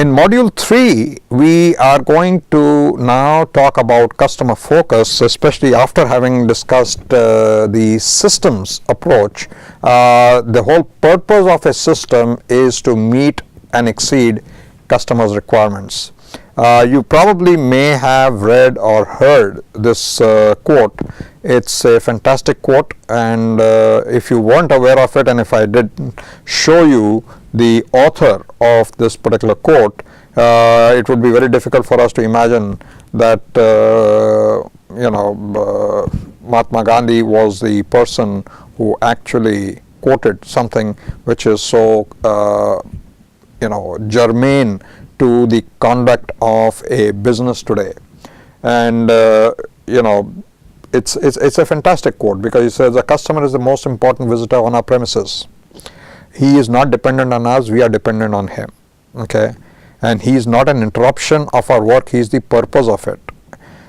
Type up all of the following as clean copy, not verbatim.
In module 3, we are going to now talk about customer focus, especially after having discussed the systems approach. The whole purpose of a system is to meet and exceed customers' requirements. You probably may have read or heard this quote. It's a fantastic quote, and if you weren't aware of it, and if I didn't show you the author of this particular quote, it would be very difficult for us to imagine that Mahatma Gandhi was the person who actually quoted something which is so germane to the conduct of a business today. And it's a fantastic quote, because he says the customer is the most important visitor on our premises. He is not dependent on us, we are dependent on him. Okay, and he is not an interruption of our work, he is the purpose of it.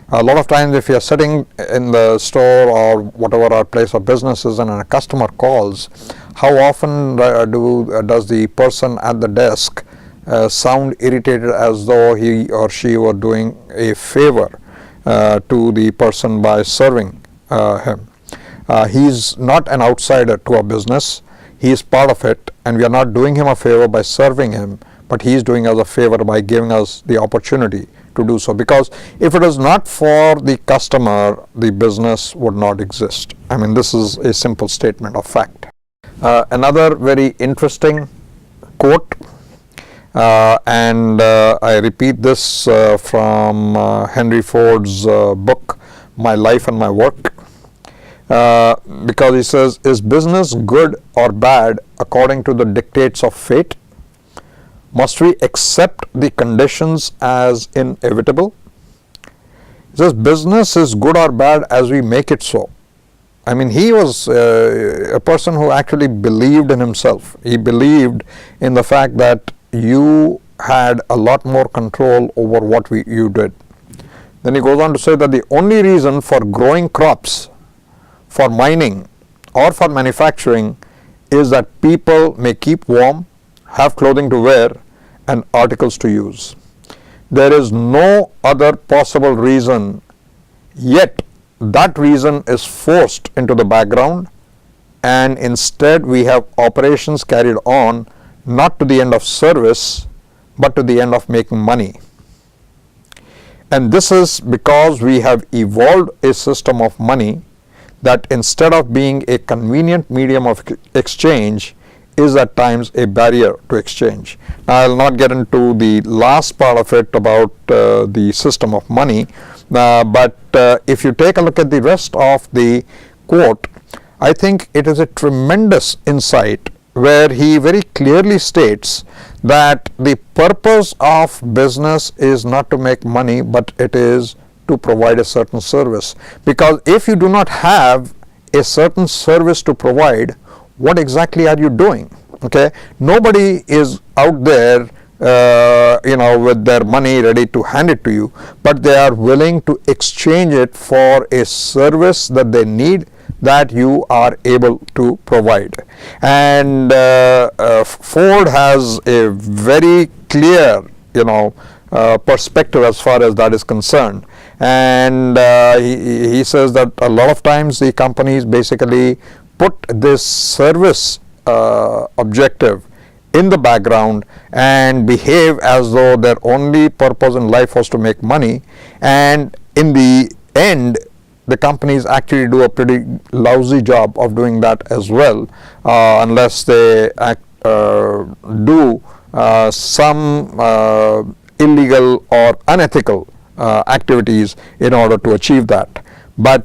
A lot of times, if you are sitting in the store or whatever our place of business is, and a customer calls, how often does the person at the desk sound irritated, as though he or she were doing a favor to the person by serving him. He is not an outsider to our business, he is part of it, and we are not doing him a favor by serving him, but he is doing us a favor by giving us the opportunity to do so, because if it is not for the customer, the business would not exist. I mean, this is a simple statement of fact. Another very interesting quote, and I repeat this from Henry Ford's book, My Life and My Work, because he says, is business good or bad according to the dictates of fate? Must we accept the conditions as inevitable? He says, business is good or bad as we make it so. I mean, he was a person who actually believed in himself. He believed in the fact that you had a lot more control over what you did. Then he goes on to say that the only reason for growing crops, for mining, or for manufacturing is that people may keep warm, have clothing to wear, and articles to use. There is no other possible reason, yet that reason is forced into the background, and instead we have operations carried on not to the end of service, but to the end of making money. And this is because we have evolved a system of money that, instead of being a convenient medium of exchange, is at times a barrier to exchange. Now, I will not get into the last part of it about the system of money, but if you take a look at the rest of the quote, I think it is a tremendous insight, where he very clearly states that the purpose of business is not to make money, but it is to provide a certain service. Because if you do not have a certain service to provide, what exactly are you doing? Okay, nobody is out there with their money ready to hand it to you, but they are willing to exchange it for a service that they need, that you are able to provide. And Ford has a very clear perspective as far as that is concerned, and he says that a lot of times the companies basically put this service objective in the background and behave as though their only purpose in life was to make money, and in the end the companies actually do a pretty lousy job of doing that as well, unless they do some illegal or unethical activities in order to achieve that. But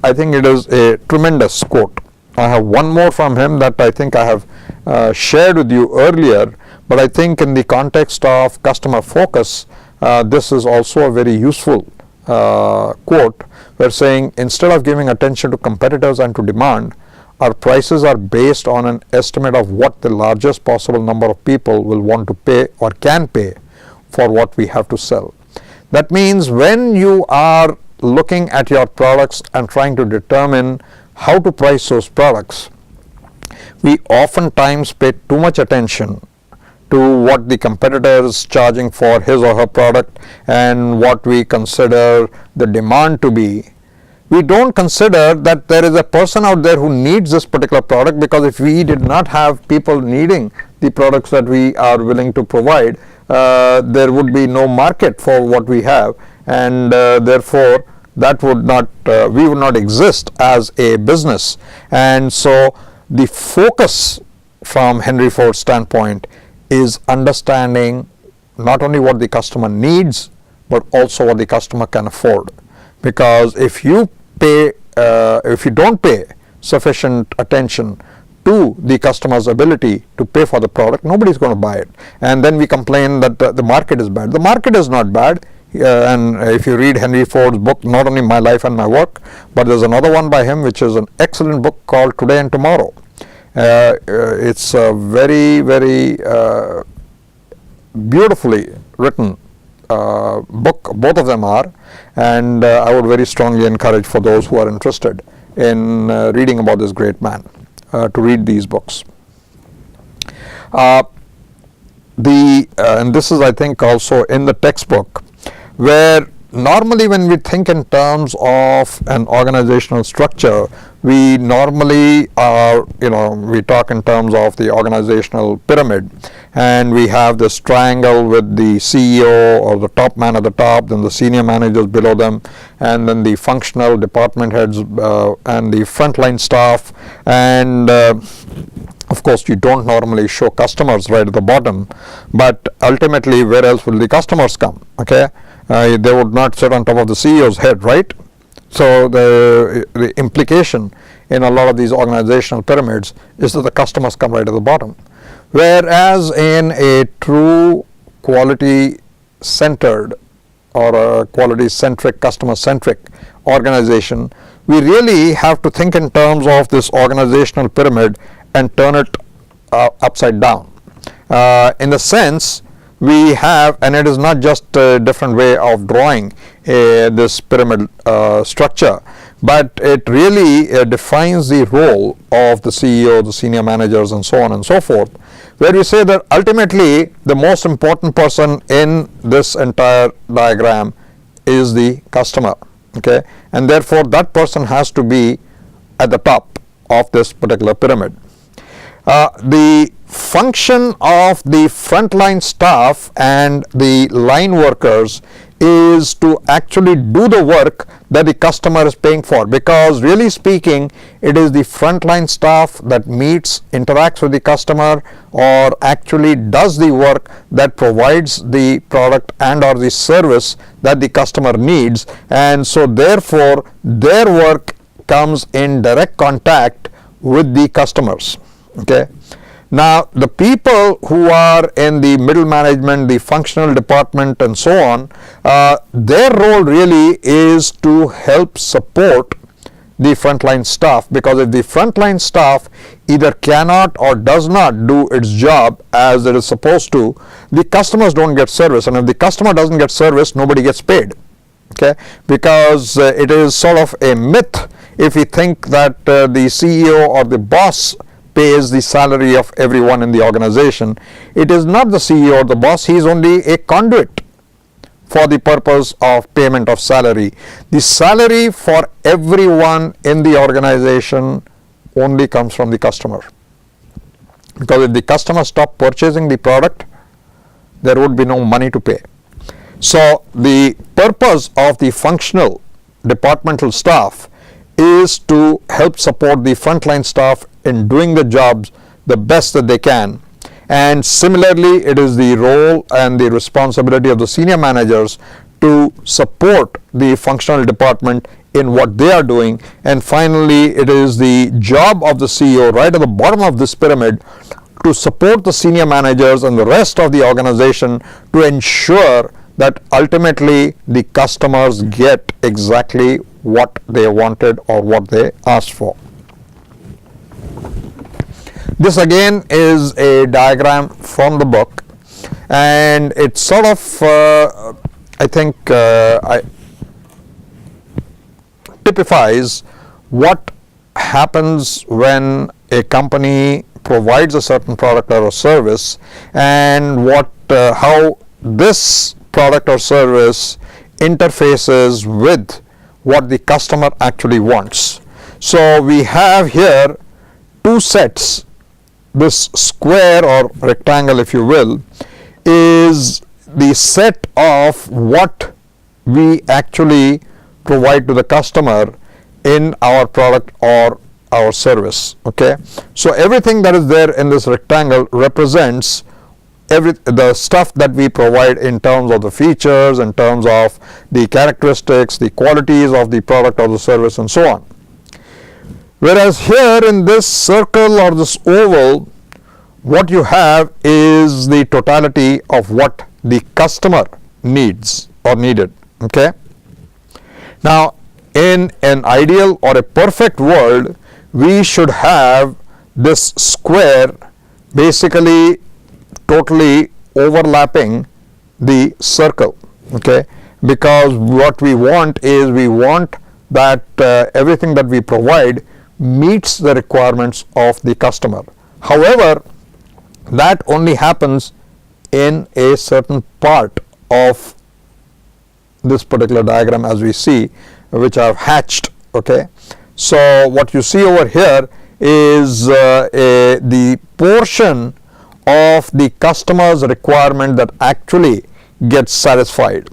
I think it is a tremendous quote. I have one more from him that I think I have shared with you earlier, but I think in the context of customer focus, this is also a very useful quote. We're saying, instead of giving attention to competitors and to demand, our prices are based on an estimate of what the largest possible number of people will want to pay or can pay for what we have to sell. That means when you are looking at your products and trying to determine how to price those products, we oftentimes pay too much attention to what the competitor is charging for his or her product and what we consider the demand to be, we don't consider that there is a person out there who needs this particular product, because if we did not have people needing the products that we are willing to provide, there would be no market for what we have, and therefore that would not we would not exist as a business. And so the focus from Henry Ford's standpoint is understanding not only what the customer needs but also what the customer can afford. Because if you don't pay sufficient attention to the customer's ability to pay for the product, nobody is going to buy it. And then we complain that the market is bad. The market is not bad. And if you read Henry Ford's book, not only My Life and My Work, but there's another one by him which is an excellent book called Today and Tomorrow. It's a very, very beautifully written book, both of them are, and I would very strongly encourage for those who are interested in reading about this great man to read these books. And this is, I think, also in the textbook, where normally when we think in terms of an organizational structure, we normally are, we talk in terms of the organizational pyramid, and we have this triangle with the CEO or the top man at the top, then the senior managers below them, and then the functional department heads and the frontline staff, and of course you don't normally show customers right at the bottom, but ultimately where else will the customers come? Okay, they would not sit on top of the CEO's head, right? So the implication in a lot of these organizational pyramids is that the customers come right at the bottom. Whereas in a true quality centered or a quality centric, customer centric organization, we really have to think in terms of this organizational pyramid and turn it upside down. In the sense, we have, and it is not just a different way of drawing this pyramid structure, but it really defines the role of the CEO, the senior managers, and so on and so forth, where we say that ultimately the most important person in this entire diagram is the customer, okay, and therefore that person has to be at the top of this particular pyramid. The function of the frontline staff and the line workers is to actually do the work that the customer is paying for, because really speaking, it is the frontline staff that meets, interacts with the customer, or actually does the work that provides the product and or the service that the customer needs, and so therefore their work comes in direct contact with the customers. Okay. Now, the people who are in the middle management, the functional department, and so on, their role really is to help support the frontline staff, because if the frontline staff either cannot or does not do its job as it is supposed to, the customers don't get service, and if the customer doesn't get service, nobody gets paid. Okay, because it is sort of a myth if we think that the CEO or the boss pays the salary of everyone in the organization. It is not the CEO or the boss, he is only a conduit for the purpose of payment of salary. The salary for everyone in the organization only comes from the customer, because if the customer stopped purchasing the product, there would be no money to pay. So the purpose of the functional departmental staff is to help support the frontline staff in doing the jobs the best that they can, and similarly it is the role and the responsibility of the senior managers to support the functional department in what they are doing, and finally it is the job of the CEO right at the bottom of this pyramid to support the senior managers and the rest of the organization to ensure that ultimately the customers get exactly what they wanted or what they asked for. This again is a diagram from the book, and it sort of I think typifies what happens when a company provides a certain product or a service, and how this product or service interfaces with what the customer actually wants. So we have here two sets. This square or rectangle, if you will, is the set of what we actually provide to the customer in our product or our service. Okay, so everything that is there in this rectangle represents the stuff that we provide in terms of the features, in terms of the characteristics, the qualities of the product or the service, and so on. Whereas here in this circle or this oval, what you have is the totality of what the customer needs or needed. Okay, now in an ideal or a perfect world, we should have this square basically totally overlapping the circle. Okay, because what we want is, we want that everything that we provide meets the requirements of the customer. However, that only happens in a certain part of this particular diagram, as we see, which I've hatched. Okay, so what you see over here is the portion of the customer's requirement that actually gets satisfied.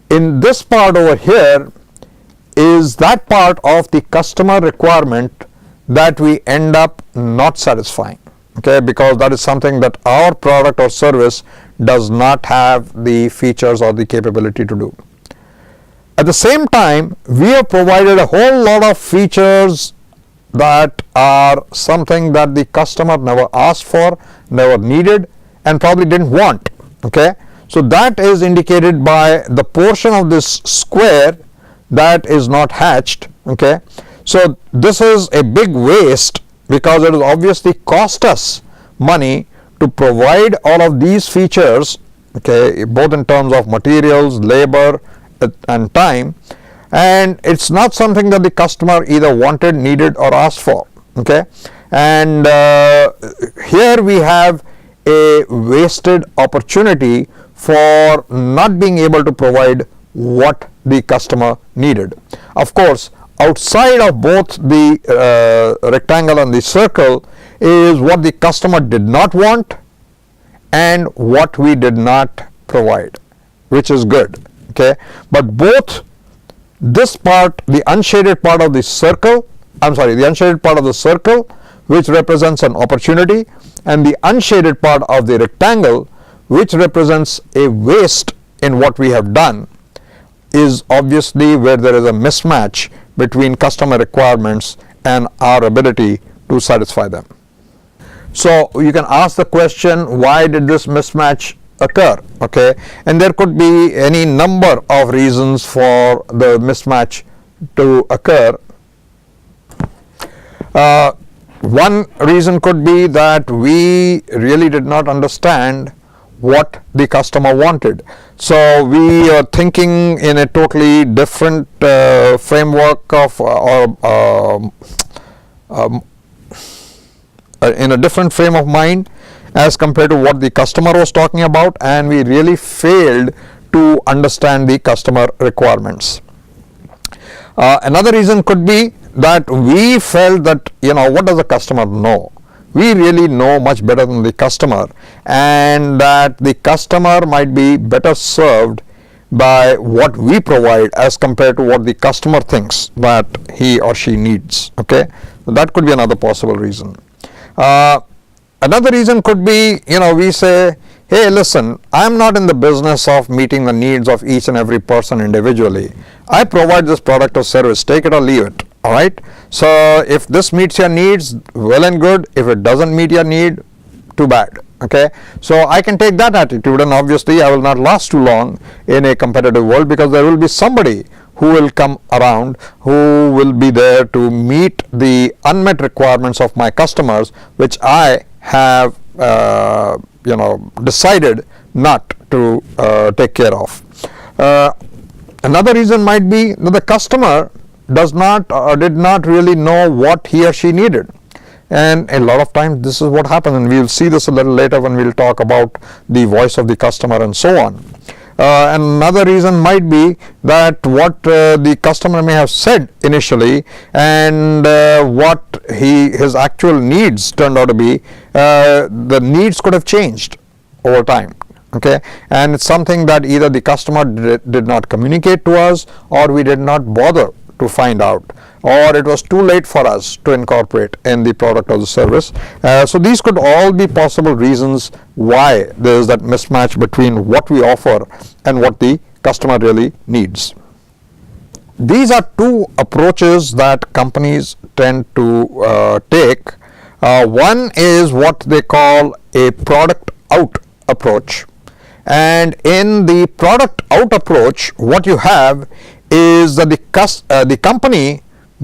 In this part over here is that part of the customer requirement that we end up not satisfying. Okay, because that is something that our product or service does not have the features or the capability to do. At the same time, we have provided a whole lot of features that are something that the customer never asked for, never needed, and probably didn't want. Okay, so that is indicated by the portion of this square that is not hatched. Okay, so this is a big waste, because it will obviously cost us money to provide all of these features. Okay, both in terms of materials, labor, and time, and it's not something that the customer either wanted, needed, or asked for. Okay, and here we have a wasted opportunity for not being able to provide what the customer needed. Of course, outside of both the rectangle and the circle is what the customer did not want and what we did not provide, which is good. Okay, but both this part, the unshaded part of the circle, the unshaded part of the circle, which represents an opportunity, and the unshaded part of the rectangle, which represents a waste in what we have done, is obviously where there is a mismatch between customer requirements and our ability to satisfy them. So you can ask the question, why did this mismatch occur? Okay, and there could be any number of reasons for the mismatch to occur. One reason could be that we really did not understand what the customer wanted. So we are thinking in a totally different framework of in a different frame of mind as compared to what the customer was talking about, and we really failed to understand the customer requirements. Another reason could be that we felt that, what does the customer know? We really know much better than the customer, and that the customer might be better served by what we provide as compared to what the customer thinks that he or she needs. Okay, so that could be another possible reason. Another reason could be, we say, hey, listen, I'm not in the business of meeting the needs of each and every person individually. I provide this product or service, take it or leave it. All right, so if this meets your needs, well and good. If it doesn't meet your need, too bad. Okay, so I can take that attitude, and obviously I will not last too long in a competitive world, because there will be somebody who will come around, who will be there to meet the unmet requirements of my customers, which I have decided not to take care of. Another reason might be that the customer does not or did not really know what he or she needed. And a lot of times this is what happens, and we'll see this a little later when we'll talk about the voice of the customer and so on. And another reason might be that what the customer may have said initially and what his actual needs turned out to be, the needs could have changed over time. Okay, and it's something that either the customer did not communicate to us, or we did not bother to find out, or it was too late for us to incorporate in the product or the service. So these could all be possible reasons why there is that mismatch between what we offer and what the customer really needs. These are two approaches that companies tend to take. One is what they call a product out approach. And in the product out approach, what you have is that the company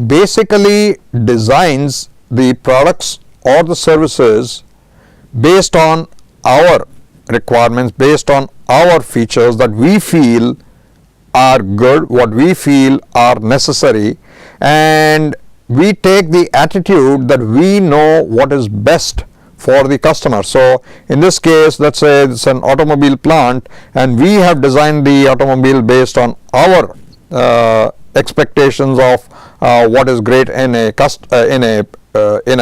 basically designs the products or the services based on our requirements, based on our features that we feel are good, what we feel are necessary, and we take the attitude that we know what is best for the customer. So in this case, let's say it's an automobile plant, and we have designed the automobile based on our expectations of what is great in a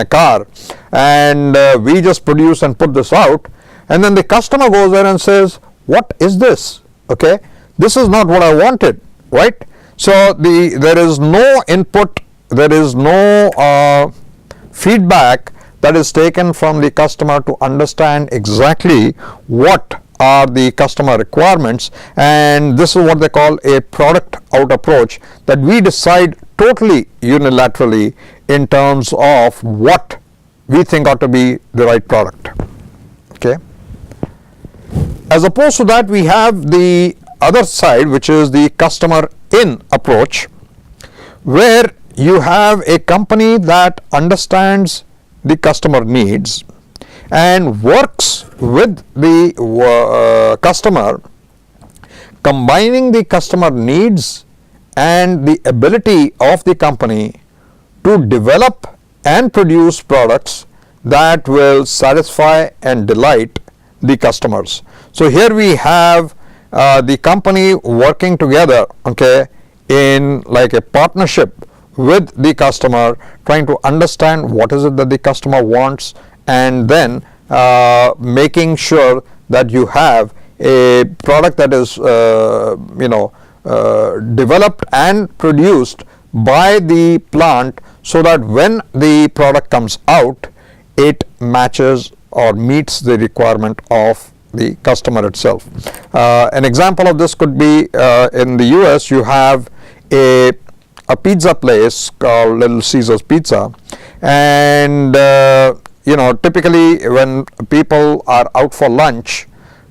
car, and we just produce and put this out, and then the customer goes there and says, what is this? Okay, this is not what I wanted, right? So there is no input, there is no feedback that is taken from the customer to understand exactly what are the customer requirements, and this is what they call a product out approach, that we decide totally unilaterally in terms of what we think ought to be the right product. Okay. As opposed to that, we have the other side, which is the customer in approach, where you have a company that understands the customer needs and works with the customer, combining the customer needs and the ability of the company to develop and produce products that will satisfy and delight the customers. So here we have the company working together, okay, in like a partnership with the customer, trying to understand what is it that the customer wants, and then making sure that you have a product that is developed and produced by the plant, so that when the product comes out, it matches or meets the requirement of the customer itself. An example of this could be in the US, you have a pizza place called Little Caesars Pizza, and typically when people are out for lunch,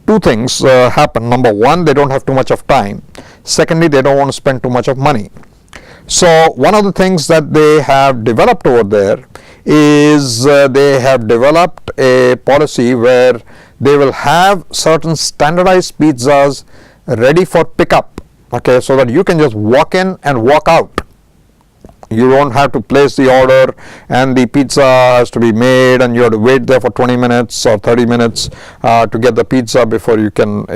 two things happen. Number one, they don't have too much of time. Secondly, they don't want to spend too much of money. So one of the things that they have developed over there is they have developed a policy where they will have certain standardized pizzas ready for pickup, okay, so that you can just walk in and walk out. You don't have to place the order, and the pizza has to be made, and you have to wait there for 20 minutes or 30 minutes to get the pizza before you can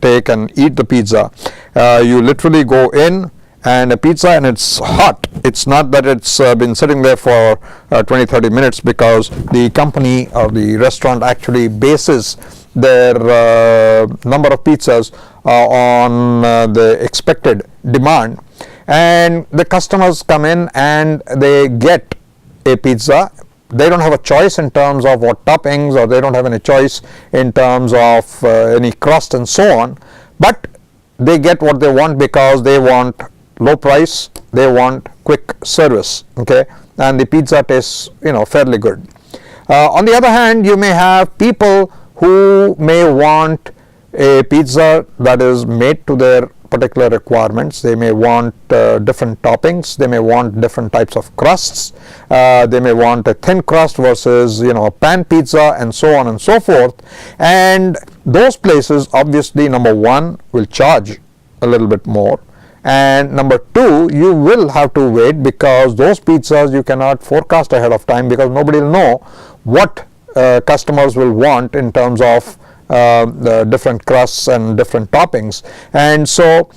take and eat the pizza. You literally go in, and a pizza, and it's hot. It's not that it's been sitting there for 20-30 minutes, because the company or the restaurant actually bases their number of pizzas on the expected demand, and the customers come in and they get a pizza. They don't have a choice in terms of what toppings, or they don't have any choice in terms of any crust and so on, but they get what they want because they want low price, they want quick service, okay, and the pizza tastes fairly good. On the other hand, you may have people who may want a pizza that is made to their particular requirements. They may want different toppings, they may want different types of crusts, they may want a thin crust versus a pan pizza, and so on and so forth. And those places, obviously, number one, will charge a little bit more, And number two, you will have to wait, because those pizzas you cannot forecast ahead of time, because nobody will know what customers will want in terms of the different crusts and different toppings. And so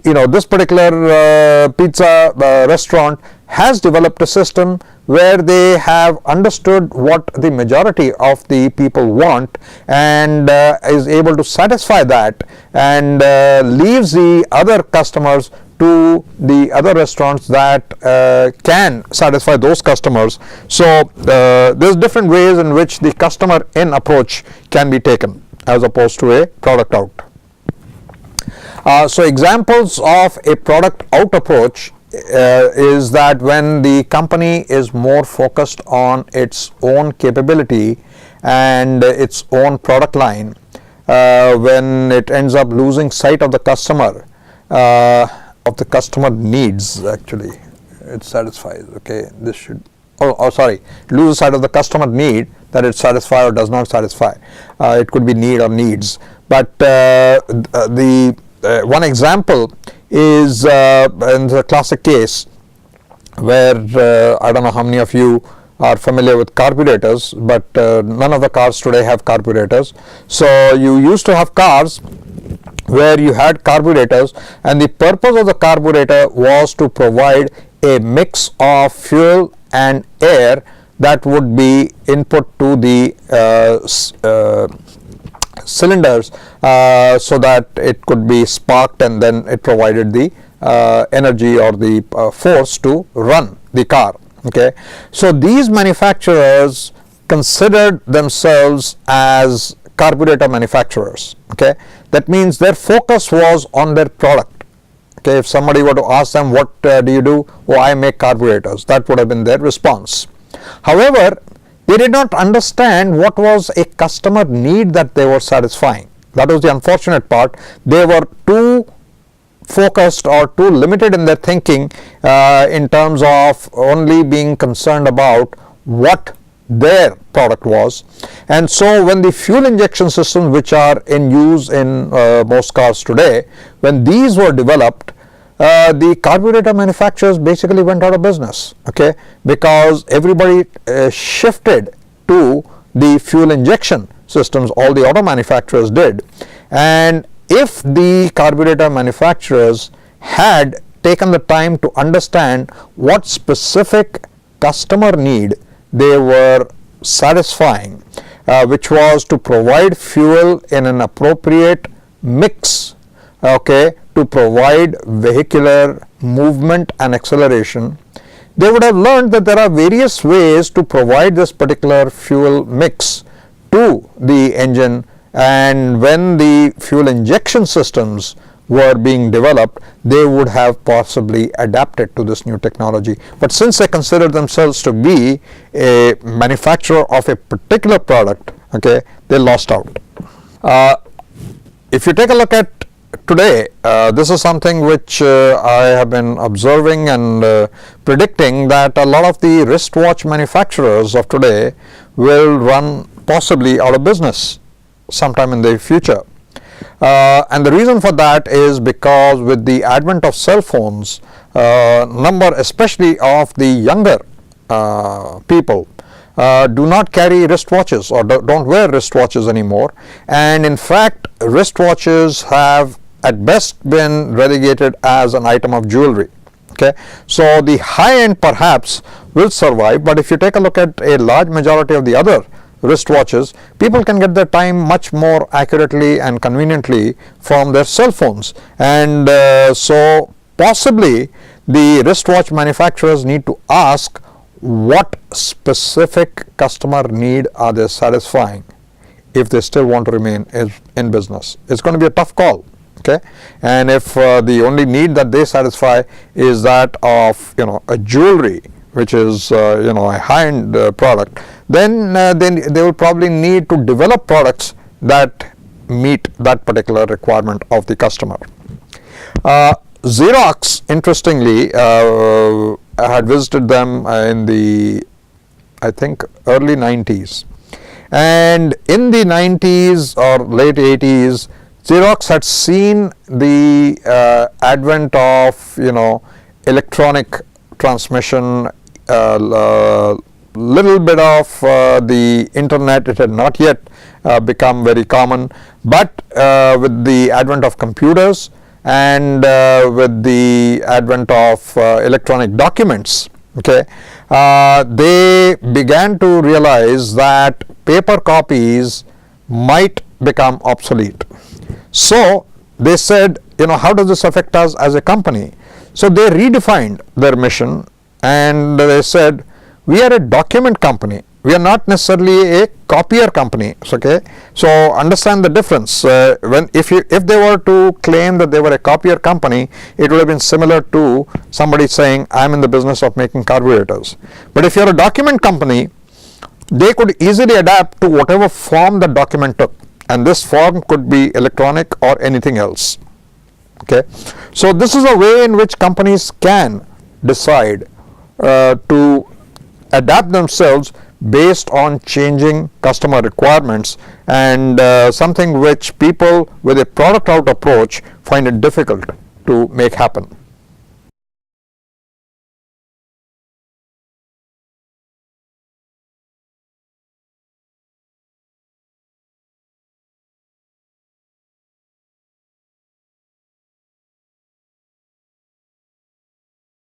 this particular pizza restaurant has developed a system where they have understood what the majority of the people want, and is able to satisfy that, and leaves the other customers to the other restaurants that can satisfy those customers. So there's different ways in which the customer in approach can be taken as opposed to a product out. So examples of a product out approach is that when the company is more focused on its own capability and its own product line, when it ends up losing sight of the customer, of the customer needs. Actually, it satisfies. Okay, this should. Lose sight of the customer need, that it satisfies or does not satisfy. It could be need or needs. But the one example is in the classic case where I don't know how many of you are familiar with carburetors, but none of the cars today have carburetors. So you used to have cars where you had carburetors, and the purpose of the carburetor was to provide a mix of fuel and air that would be input to the cylinders, so that it could be sparked, and then it provided the energy or the force to run the car. Okay, so these manufacturers considered themselves as carburetor manufacturers. Okay, that means their focus was on their product. Okay, if somebody were to ask them, what do you do? Oh, I make carburetors. That would have been their response. However, they did not understand what was a customer need that they were satisfying. That was the unfortunate part. They were too focused or too limited in their thinking in terms of only being concerned about what their product was. And so when the fuel injection systems, which are in use in most cars today, when these were developed, the carburetor manufacturers basically went out of business. Okay, because everybody shifted to the fuel injection systems. All the auto manufacturers did. And if the carburetor manufacturers had taken the time to understand what specific customer need they were satisfying, which was to provide fuel in an appropriate mix, okay, to provide vehicular movement and acceleration, they would have learned that there are various ways to provide this particular fuel mix to the engine. And when the fuel injection systems were being developed, they would have possibly adapted to this new technology. But since they considered themselves to be a manufacturer of a particular product, okay, they lost out. If you take a look at today, this is something which I have been observing and predicting, that a lot of the wristwatch manufacturers of today will run possibly out of business sometime in the future. And the reason for that is because with the advent of cell phones, number especially of the younger people do not carry wristwatches or don't wear wristwatches anymore. And in fact, wristwatches have at best been relegated as an item of jewelry. Okay, so the high end perhaps will survive, but if you take a look at a large majority of the other wristwatches, people can get their time much more accurately and conveniently from their cell phones. And so possibly the wristwatch manufacturers need to ask what specific customer need are they satisfying if they still want to remain in business. It's going to be a tough call. Okay, and if the only need that they satisfy is that of a jewelry, which is a high-end product, then they will probably need to develop products that meet that particular requirement of the customer. Xerox, interestingly, I had visited them in the, I think, early 90s, and in the 90s or late 80s, Xerox had seen the advent of, electronic transmission, little bit of the internet. It had not yet become very common, but with the advent of computers and with the advent of electronic documents, okay, they began to realize that paper copies might become obsolete. So they said, how does this affect us as a company? So they redefined their mission and they said, we are a document company. We are not necessarily a copier company. Okay, so understand the difference. If they were to claim that they were a copier company, it would have been similar to somebody saying, I'm in the business of making carburetors. But if you're a document company, they could easily adapt to whatever form the document took, and this form could be electronic or anything else. Okay, so this is a way in which companies can decide to adapt themselves based on changing customer requirements, and something which people with a product out approach find it difficult to make happen.